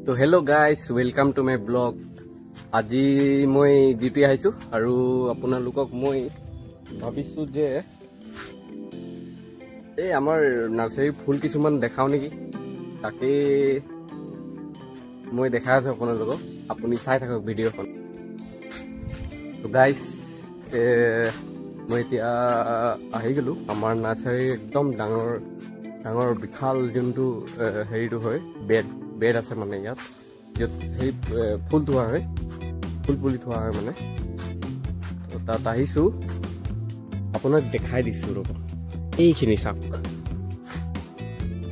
তো hello' guys, welcome to my blog. আজি মই ডিউটি আহিছোঁ আৰু আপোনালোকক মই ভাবিছোঁ যে এই আমাৰ নাৰ্চাৰীৰ ফুল কিছুমান দেখাওঁ নেকি, তাকেই মই দেখাই আছোঁ আপোনালোকক। আপুনি চাই থাকক ভিডিঅ'খন। তো গাইজ, মই এতিয়া আহি গ'লোঁ আমাৰ নাৰ্চাৰীৰ একদম ডাঙৰ ডাঙৰ বিশাল যোনটো হেৰিটো হয়, বেড আছে মানে ইয়াত, য'ত সেই ফুল থোৱা হয়, ফুল পুলি থোৱা হয় মানে। তো তাত আহিছোঁ, আপোনাক দেখাই দিছোঁ ৰ'ব। এইখিনি চাওক,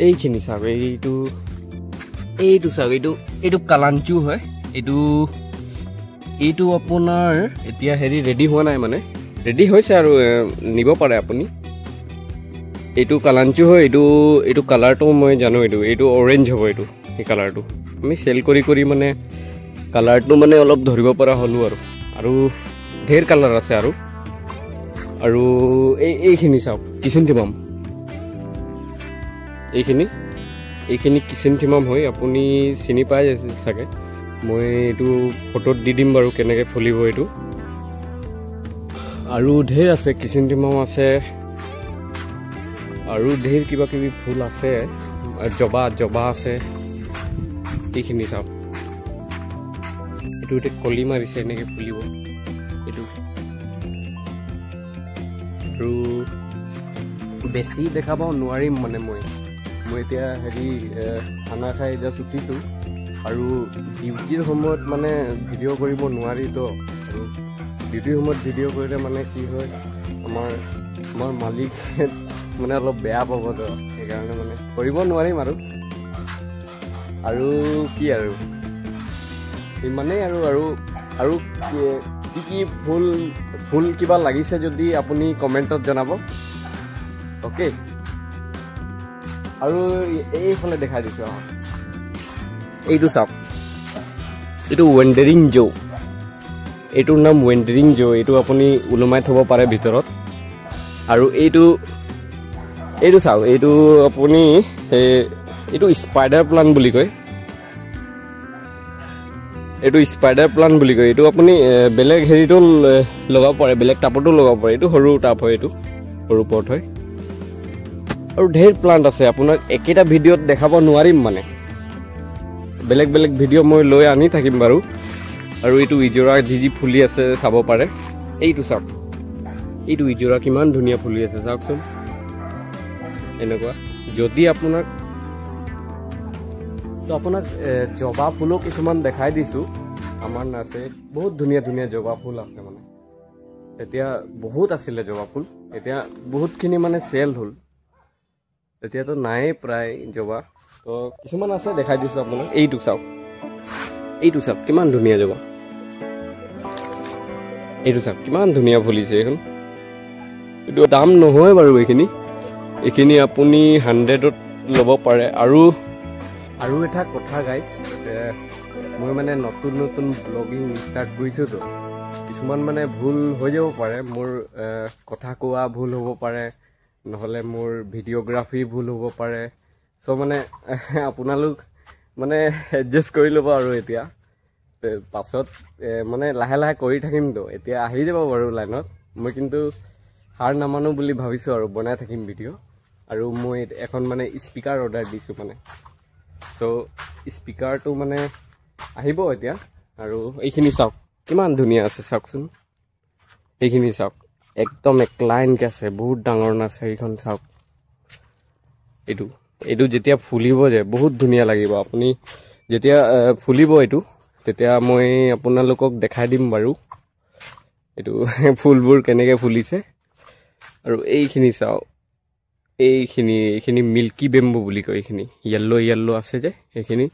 এইখিনি চাওক, এইটো চাওক, এইটো কালাঞ্চু হয়। এইটো আপোনাৰ এতিয়া ৰেডি হোৱা নাই, মানে ৰেডি হৈছে আৰু নিব পাৰে আপুনি। এইটো কালাঞ্চু হয়। এইটো কালাৰটো মই জানো, এইটো অৰেঞ্জ হ'ব। এই কালাৰটো আমি চেল কৰি মানে কালাৰটো মানে অলপ ধৰিব পৰা হ'লোঁ আৰু ঢেৰ কালাৰ আছে আৰু এইখিনি চাওক, কিচেনথেমাম। এইখিনি কিচেনথেমাম হয়, আপুনি চিনি পাই চাগে। মই এইটো ফটোত দি দিম বাৰু কেনেকৈ ফুলিব এইটো। আৰু ঢেৰ আছে, কিচেনথেমাম আছে আৰু ঢেৰ কিবা কিবি ফুল আছে, জবা আছে। এইখিনি চাওক, এইটো এতিয়া কলি মাৰিছে, এনেকৈ ফুলিব এইটো। আৰু বেছি দেখাব নোৱাৰিম মানে মই এতিয়া খানা খাই জাষ্ট উঠিছোঁ আৰু ডিউটিৰ সময়ত মানে ভিডিঅ' কৰিব নোৱাৰিতো। আৰু ডিউটিৰ সময়ত ভিডিঅ' কৰিলে মানে কি হয়, আমাৰ মালিক মানে অলপ বেয়া পাবতো, সেইকাৰণে মানে কৰিব নোৱাৰিম আৰু কি আৰু ইমানেই আৰু কি ফুল কিবা লাগিছে যদি আপুনি কমেণ্টত জনাব, অ'কে। আৰু এইফালে দেখাই দিছোঁ, এইটো চাওক, এইটো ৱেণ্ডাৰিং জো। এইটোৰ নাম ৱেণ্ডাৰিং জো। এইটো আপুনি ওলোমাই থ'ব পাৰে ভিতৰত। আৰু এইটো চাওক, এইটো আপুনি এইটো স্পাইডাৰ প্লাণ্ট বুলি কয়। এইটো আপুনি বেলেগ হেৰিটো লগাব পাৰে, বেলেগ টাবতো লগাব পাৰে। এইটো সৰু টাব হয়, এইটো সৰু পট হয়। আৰু ঢেৰ প্লাণ্ট আছে, আপোনাক একেটা ভিডিঅ'ত দেখাব নোৱাৰিম, মানে বেলেগ বেলেগ ভিডিঅ' মই লৈ আনি থাকিম বাৰু। আৰু এইটো ইজোৰা যি ফুলি আছে চাব পাৰে। এইটো চাওক, এইটো ইজোৰা কিমান ধুনীয়া ফুলি আছে চাওকচোন, এনেকুৱা। যদি আপোনাক জবা ফুলো কিছুমান দেখাই দিছোঁ। আমাৰ নাৰ্চাৰীত বহুত ধুনীয়া ধুনীয়া জবা ফুল আছে, মানে এতিয়া বহুত আছিলে জবা ফুল, এতিয়া বহুতখিনি মানে চেল হ'ল, এতিয়াতো নায়েই প্ৰায় জবা। তো কিছুমান আছে, দেখাই দিছোঁ আপোনাক। এইটো চাওক কিমান ধুনীয়া জবা। এইটো চাওক কিমান ধুনীয়া ফুলিছে এইখন। এইটো দাম নহয় বাৰু, এইখিনি আপুনি 100ত ল'ব পাৰে। আৰু এটা কথা গাইজ, মই মানে নতুন ব্লগিং ষ্টাৰ্ট কৰিছোঁতো, কিছুমান মানে ভুল হৈ যাব পাৰে, মোৰ কথা কোৱা ভুল হ'ব পাৰে, নহ'লে মোৰ ভিডিঅ'গ্ৰাফী ভুল হ'ব পাৰে। চ' মানে আপোনালোক মানে এডজাষ্ট কৰি ল'ব। আৰু এতিয়া পাছত মানে লাহে লাহে কৰি থাকিমতো, এতিয়া আহি যাব বাৰু লাইনত। মই কিন্তু হাৰ নামানো বুলি ভাবিছোঁ আৰু বনাই থাকিম ভিডিঅ'। আৰু মই এখন মানে স্পীকাৰ অৰ্ডাৰ দিছোঁ মানে, চ' স্পীকাৰটো মানে আহিব এতিয়া। আৰু এইখিনি চাওক কিমান ধুনীয়া আছে চাওকচোন, এইখিনি চাওক একদম এক লাইনকৈ আছে, বহুত ডাঙৰ নাৰ্চাৰীখন চাওক। এইটো যেতিয়া ফুলিব যে বহুত ধুনীয়া লাগিব। আপুনি যেতিয়া ফুলিব এইটো, তেতিয়া মই আপোনালোকক দেখাই দিম বাৰু এইটো ফুলবোৰ কেনেকৈ ফুলিছে। আৰু এইখিনি চাওক, এইখিনি মিল্কী বেম্বু বুলি কয়। এইখিনি য়েল্ল' আছে যে, সেইখিনি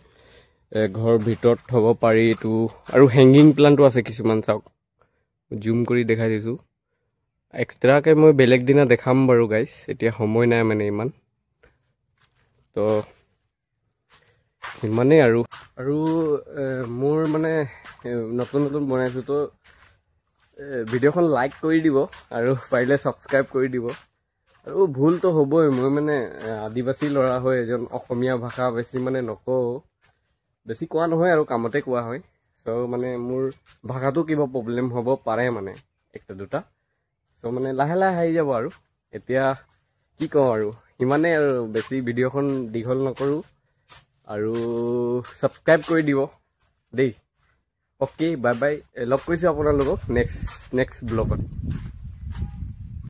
ঘৰৰ ভিতৰত থ'ব পাৰি এইটো। আৰু হেংগিং প্লাণ্টো আছে কিছুমান, চাওক জুম কৰি দেখাই দিছোঁ। এক্সট্ৰাকৈ মই বেলেগ দিনা দেখাম বাৰু গাইজ, এতিয়া সময় নাই মানে ইমান। তো ইমানেই আৰু মোৰ মানে নতুন বনাইছোঁ, তো ভিডিঅ'খন লাইক কৰি দিব আৰু পাৰিলে ছাবস্ক্ৰাইব কৰি দিব। আৰু ভুলটো হ'বই, মই মানে আদিবাসী ল'ৰা হৈ এজন অসমীয়া ভাষা বেছি মানে নকওঁ, বেছি কোৱা নহয় আৰু কামতে কোৱা হয় চ' মানে মোৰ ভাষাটো কিবা প্ৰব্লেম হ'ব পাৰে মানে একটা দুটা চ' মানে লাহে লাহে আহি যাব আৰু এতিয়া কি কওঁ আৰু সিমানেই আৰু বেছি ভিডিঅ'খন দীঘল নকৰোঁ আৰু ছাবস্ক্ৰাইব কৰি দিব দেই অ'কে বাই বাই লগ কৰিছোঁ আপোনালোকক নেক্সট ব্লগত